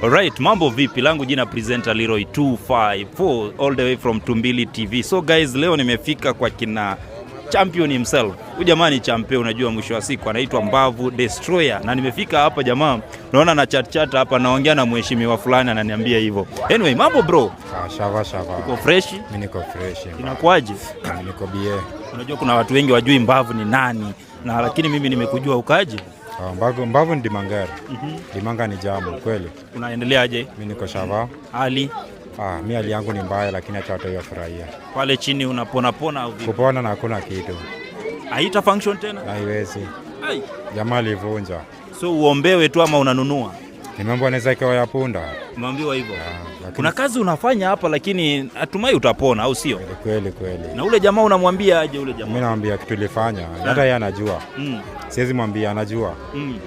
Alright, mambo vipi? Langu jina presenter Leroy 254 all the way from Tumbili TV. So guys, leo nimefika kwa kina champion himself. Huyu jamaa ni champion, unajua mwisho wa siku anaitwa Mbavu Destroyer. Na nimefika hapa jamaa, naona na chat hapa naongea na mheshimiwa fulani ananiambia hivyo. Anyway, mambo bro? Shava. Uko fresh? Mimi niko fresh. Inakuaje? Mimi niko bie. Unajua kuna watu wengi wajui Mbavu ni nani. Na lakini mimi nimekujua ukaje? Mbavu ni Dimangari. Dimanga ni jamu kweli. Unaendeleaje? Mimi niko shava. Hali? Mimi hali yangu ni mbaya lakini acha watu wafurahia. Pale chini unapona au vipi? Kupona na hakuna kitu. Haita function tena? Haiwezi. Jamaa alivunja. So uombewe tu ama unanunua? Nimeambiwa naweza ikawa ya punda. Umeambiwa hivyo? Kuna kazi unafanya hapa lakini natumai utapona au sio? Kweli. Na ule jamaa unamwambia aje ule jamaa? Mimi namwambia kitu ilifanya. Hata yeye anajua. Siwezi mwambia anajua.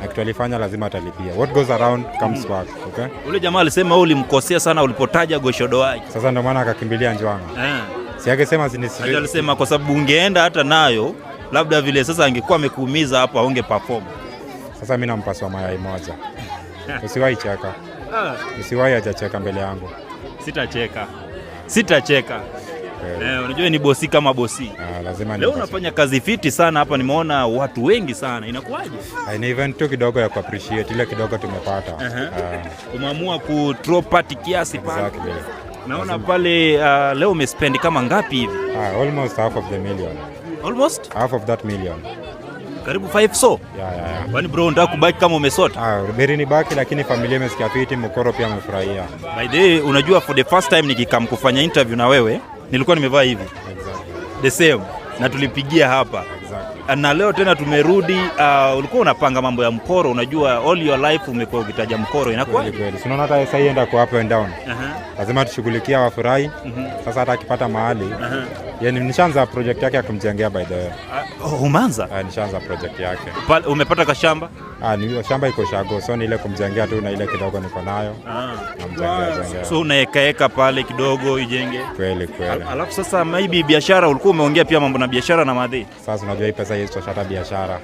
Na kitu alifanya lazima atalipia. What goes around comes back, okay? Ule jamaa alisema wewe ulimkosea sana ulipotaja goshodo wake. Sasa ndio maana akakimbilia Njwanga. Si angesema Haja alisema kwa sababu ungeenda hata nayo labda vile sasa angekuwa amekuumiza hapa aunge perform. Sasa mimi nampaswa mayai moja. Usiwahi cheka. Usiwahi hajacheka mbele yangu. Sitacheka. Unajua ni bosi kama bosi. Lazima leo unafanya kazi fiti sana hapa, nimeona watu wengi sana. Inakuaje? Ni event tu kidogo ya appreciate ile kidogo tumepata. Umeamua ku throw party kiasi pale. Exactly. Naona pale leo umespend kama ngapi hivi? Almost half of the million. Almost? Half of that million. Karibu 5 so? Yeah. Kwani bro unataka kubaki kama umesota? Beri ni baki lakini familia imesikia fiti, mkoro pia amefurahia. By the way, unajua for the first time nikikam kufanya interview na wewe, nilikuwa nimevaa hivi. Exactly. The same. Na tulipigia hapa. Exactly. Na leo tena tumerudi, ulikuwa unapanga mambo ya mkoro, unajua all your life umekuwa ukitaja mkoro, inakuwa? Kweli. Unaona hata sasa ienda kwa up and down. Lazima tushughulikia wafurahi. Sasa hata akipata mahali. Yani nishaanza project yake ya kumjengea by the way. Umeanza? Nishaanza project yake. Umepata kashamba? Ni shamba iko shago, so ni ile kumjengea tu na ile kidogo niko nayo. Namjengea. So unaeka pale kidogo ijenge. Kweli. Alafu sasa maybe biashara, ulikuwa umeongea pia mambo na biashara na madhi. Sasa unajua hii pesa hizo hata biashara.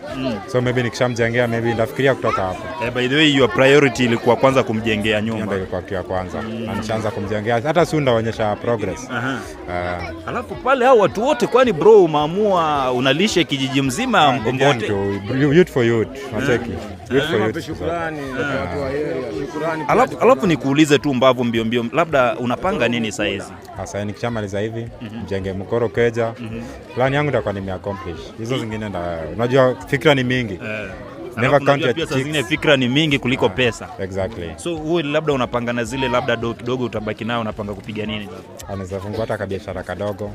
So maybe nikishamjengea maybe ndafikiria kutoka hapo. By the way, your priority ilikuwa kwanza kumjengea nyumba. Ndio ilikuwa kitu ya kwanza. Na nishaanza kumjengea. Hata soon ndaonyesha progress. Alafu pale hao watu wote, kwani bro umeamua unalishe kijiji mzima mbote? Youth for youth. Nacheki. Shukrani. Alafu nikuulize tu Mbavu mbio, labda unapanga nini saa hizi? Sasa nikishamaliza hivi, mjenge mkoro keja. Plan yangu itakuwa nimeaccomplish. Hizo zingine unajua fikra ni mingi. Never count your chips. Zingine fikra ni mingi kuliko pesa. Exactly. So wewe labda unapanga na zile labda kidogo utabaki nayo, unapanga kupiga nini? Anaweza fungua hata biashara kadogo.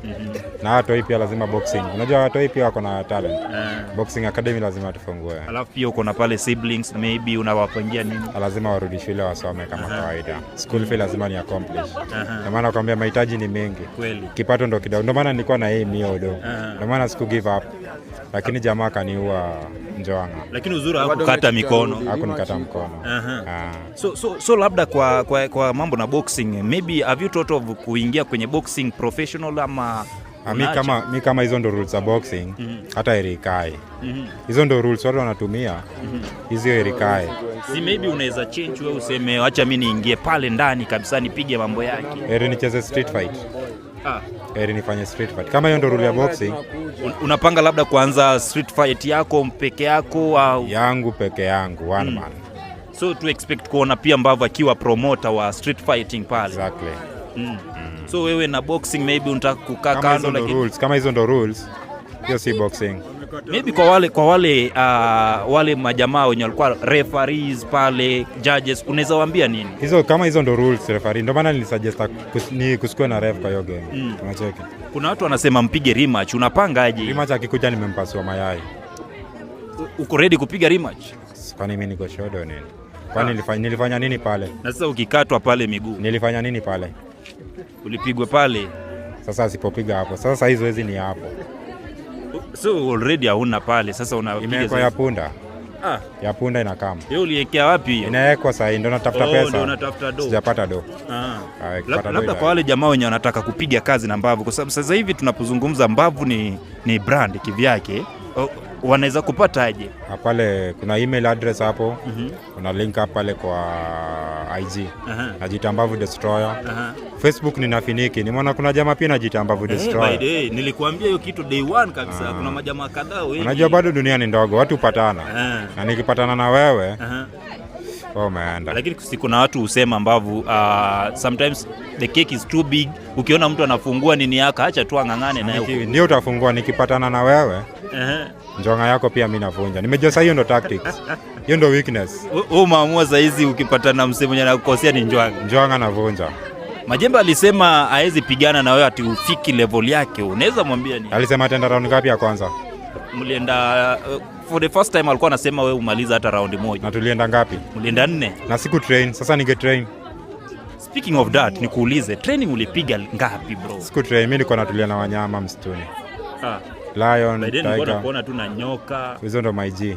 Na watu hii pia lazima boxing. Unajua watu hii pia wako na talent. Boxing academy lazima tufungue. Alafu pia uko na pale siblings, maybe unawapangia nini? Lazima warudi shule wasome kama kawaida. School fee lazima ni accomplish. Kwa maana nakwambia mahitaji ni mengi. Kweli. Kipato ndo kidogo. Ndio maana nilikuwa na hii miodo. Ndio maana siku give up. Lakini jamaa kaniua Njwanga. Lakini uzuri hakukata mikono. Hakunikata mkono. So labda kwa mambo na boxing, maybe have you thought of kuingia kwenye boxing professional ama mi kama hizo ndo rules za boxing, hata erikae. Hizo ndo rules watu wanatumia. Hizo erikae. Si maybe unaweza change wewe useme acha mimi niingie pale ndani kabisa nipige mambo yake. Nicheze street fight. Nifanye street fight. Kama hiyo ndo rule ya boxing, unapanga labda kuanza street fight yako peke yako au yangu peke yangu one man. So to expect kuona pia Mbavu akiwa promoter wa street fighting pale. Exactly. So wewe na boxing maybe unataka kukaa kando, lakini kama hizo ndo rules, hiyo si boxing. Maybe kwa wale majamaa wenye walikuwa referees pale, judges, unaweza waambia nini? Kama hizo ndo rules referee. Ndio maana nilisuggest ni kusikue na ref kwa hiyo game. Unacheki. Kuna watu wanasema mpige rematch, unapangaje? Rematch akikuja nimempasua mayai. Uko ready kupiga rematch? Kwani mimi niko shodo nini? Kwani nilifanya nini pale? Na sasa ukikatwa pale miguu. Nilifanya nini pale? Ulipigwa pale. Sasa asipopiga hapo. Sasa hizo hizi ni hapo. So already hauna pale, sasa unapiga imewekwa ya punda. Ya punda inakam. Wewe uliwekea wapi hiyo? Inawekwa sasa, ndio natafuta pesa. Ndio natafuta do. Sijapata do. Labda kwa wale jamaa wenye wanataka kupiga kazi na Mbavu, kwa sababu sasa hivi tunapozungumza Mbavu ni brand kivyake. Wanaweza kupata aje? Pale kuna email address hapo. Kuna link hapo pale kwa IG. Najiita Mbavu Destroyer. Facebook ni Nafiniki. Nimeona kuna jamaa pia najiita Mbavu Destroyer. By day nilikuambia hiyo kitu day one kabisa. Kuna majamaa kadhaa wengi. Unajua bado dunia ni ndogo, watu hupatana. Na nikipatana na wewe umeenda. Lakini kuna watu husema Mbavu, sometimes the cake is too big. Ukiona mtu anafungua nini yako, acha tu ang'ang'ane naye. Ndio utafungua. Nikipatana na wewe njonga yako pia mimi navunja. Nimejua sasa hiyo ndo tactics. Hiyo ndo weakness. Wewe umeamua saa hizi ukipatana na msemo mwenye anakukosea ni njonga. Njonga navunja. Majembe alisema haezi pigana na wewe ati ufiki level yake. Unaweza mwambia nini? Alisema ataenda round ngapi ya kwanza? Mlienda for the first time alikuwa anasema wewe umaliza hata round moja. Na tulienda ngapi? Mlienda 4. Na siku train. Sasa ninge train. Speaking of that, nikuulize, training ulipiga ngapi bro? Siku train, mimi niko natulia na wanyama msituni. Lion, tiger. Kuona tu na nyoka. Hizo ndo my G.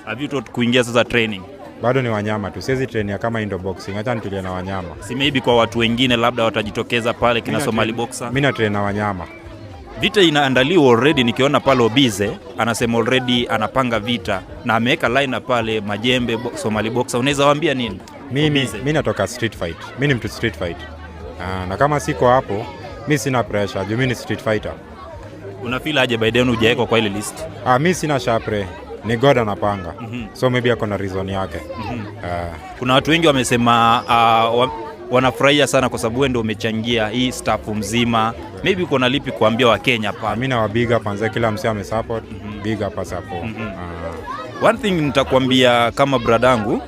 Have you taught kuingia sasa training? Bado ni wanyama tu. Siwezi train kama indo boxing. Acha nitulie na wanyama. Si maybe kwa watu wengine labda watajitokeza pale kina Somali boxer. Mimi na train na wanyama. Vita inaandaliwa already, nikiona pale Obize anasema already anapanga vita na ameweka line pale Majembe Somali boxer. Unaweza waambia nini? Mimi natoka street fight. Mimi ni mtu street fight. Na kama siko hapo, mimi sina pressure. Mimi ni street fighter. Unafeel aje by then hujawekwa kwa ile list? Mimi sina shapre. Ni God anapanga. So maybe ako na reason yake. Kuna watu wengi wamesema wanafurahia sana kwa sababu wewe ndio umechangia hii staff mzima. Maybe uko na lipi kuambia wa Kenya pa? Mimi na wabiga kwanza, kila msee amesupport. Big up support. One thing nitakwambia kama bradangu,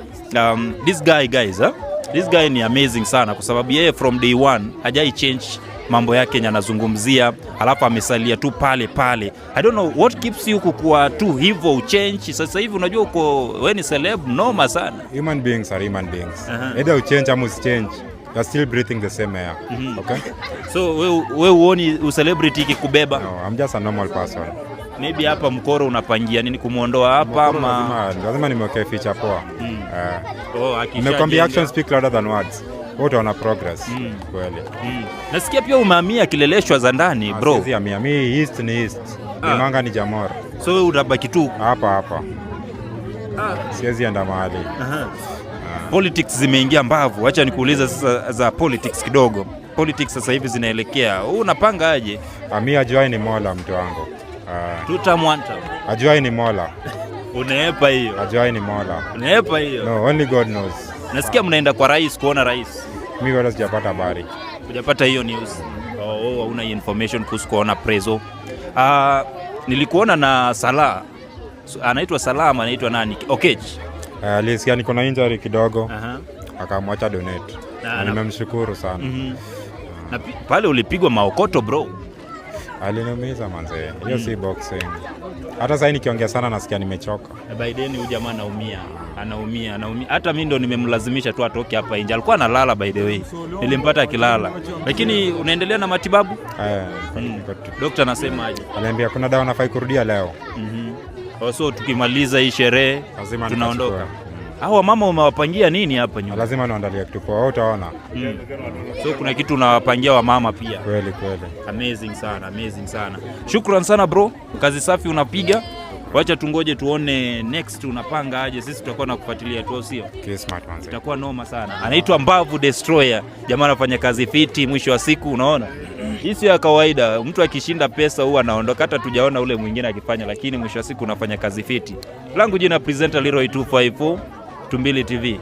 this guy ni amazing sana kwa sababu yeye from day one hajai change mambo yake yenye anazungumzia, alafu amesalia tu pale pale. I don't know what keeps you kukua tu hivyo uchange. Sasa hivi unajua uko wewe ni celeb noma sana. Human beings are human beings. Either uchange or usichange, you're still breathing the same air. Okay? So wewe uoni celebrity kikubeba? No, I'm just a normal person. Maybe hapa Mkoro unapangia nini kumuondoa hapa ama lazima nimwekee feature poa. Nimekwambia actions speak louder than words. Wote wana progress kweli. Nasikia pia umehamia Kileleshwa za ndani bro. Siwezi hamia, mimi east ni east. Manga ni Jamora. So wewe unabaki tu hapa. Siwezi enda mahali. Politics zimeingia Mbavu. Acha nikuuliza sasa za politics kidogo. Politics sasa hivi zinaelekea. Wewe unapanga aje? Mimi ajuai ni Mola mtu wangu. Tutamwanta. Ajuai ni Mola. Unaepa hiyo. Ajuai ni Mola. Unaepa hiyo. No, only God knows. Nasikia mnaenda kwa rais kuona rais. Mimi bado sijapata habari. Hujapata hiyo news? Hauna information kuhusu kuona prezo. Nilikuona na Salah. Anaitwa Salah ama anaitwa nani? Okech. Alisikia niko na injury kidogo. Akamwacha donate. Na nimemshukuru sana. Na pale ulipigwa maokoto bro. Aliniumiza manze. Hiyo si boxing. Hata sasa nikiongea sana nasikia nimechoka. By then huyu jamaa anaumia. Hata mimi ndo nimemlazimisha tu atoke hapa nje. Alikuwa analala by the way. Nilimpata akilala. Lakini unaendelea na matibabu? Daktari anasema aje? Aliambia kuna dawa nafai kurudia leo. So tukimaliza hii sherehe tunaondoka. Hawa mama umewapangia nini hapa nyuma? Lazima niandalie kitu kwa utaona. So kuna kitu unawapangia wa mama pia. Kweli. Amazing sana. Shukran sana bro. Kazi safi unapiga. Wacha tungoje tuone next unapanga aje. Sisi tutakuwa na kufuatilia tu sio? Smart man. Itakuwa noma sana. Anaitwa Mbavu Destroyer. Jamaa anafanya kazi fiti, mwisho wa siku unaona. Hii sio ya kawaida. Mtu akishinda pesa huwa anaondoka, hata tujaona ule mwingine akifanya, lakini mwisho wa siku unafanya kazi fiti. Langu jina presenter Leroy 254 Tumbili TV.